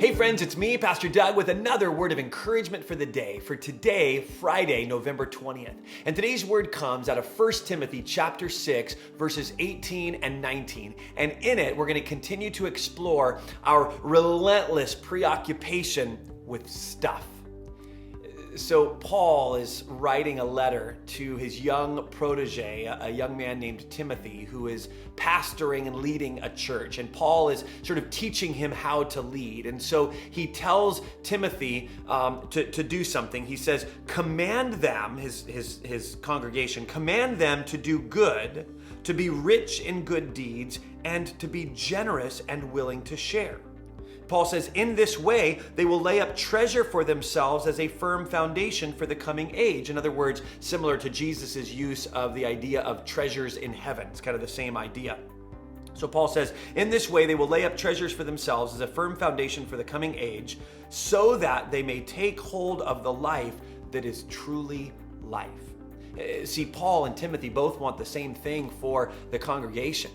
Hey friends, it's me, Pastor Doug, with another word of encouragement for the day. For today, Friday, November 20th. And today's word comes out of 1 Timothy chapter 6, verses 18 and 19. And in it, we're going to continue to explore our relentless preoccupation with stuff. So Paul is writing a letter to his young protege, a young man named Timothy, who is pastoring and leading a church. And Paul is sort of teaching him how to lead. And so he tells Timothy to do something. He says, command them, his congregation, command them to do good, to be rich in good deeds, and to be generous and willing to share. Paul says, in this way, they will lay up treasure for themselves as a firm foundation for the coming age. In other words, similar to Jesus' use of the idea of treasures in heaven. It's kind of the same idea. So Paul says, in this way, they will lay up treasures for themselves as a firm foundation for the coming age, so that they may take hold of the life that is truly life. See, Paul and Timothy both want the same thing for the congregation.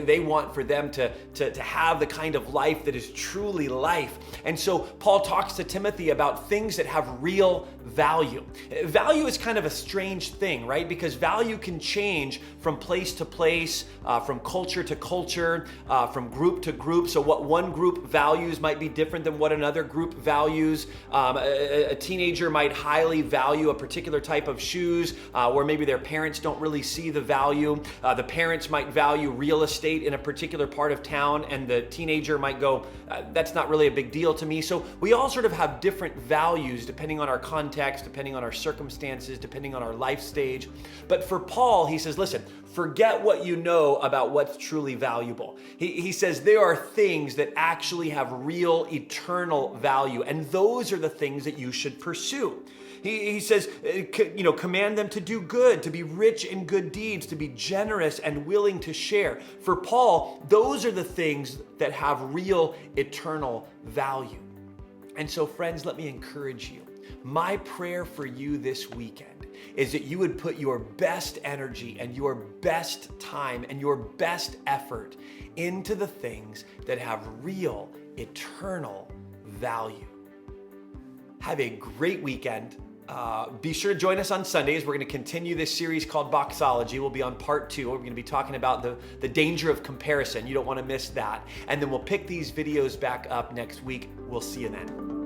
They want for them to have the kind of life that is truly life. And so Paul talks to Timothy about things that have real value. Value is kind of a strange thing, right? Because value can change from place to place, from culture to culture, from group to group. So what one group values might be different than what another group values. A teenager might highly value a particular type of shoes, where maybe their parents don't really see the value. The parents might value real estate in a particular part of town, and the teenager might go, that's not really a big deal to me. So we all sort of have different values depending on our context, depending on our circumstances, depending on our life stage. But for Paul, he says, listen, forget what you know about what's truly valuable. He says there are things that actually have real eternal value, and those are the things that you should pursue. He says, command them to do good, to be rich in good deeds, to be generous and willing to share. For Paul, those are the things that have real eternal value. And so, friends, let me encourage you. My prayer for you this weekend is that you would put your best energy and your best time and your best effort into the things that have real eternal value. Have a great weekend. Be sure to join us on Sundays. We're going to continue this series called Boxology. We'll be on part 2. We're going to be talking about the danger of comparison. You don't want to miss that. And then we'll pick these videos back up next week. We'll see you then.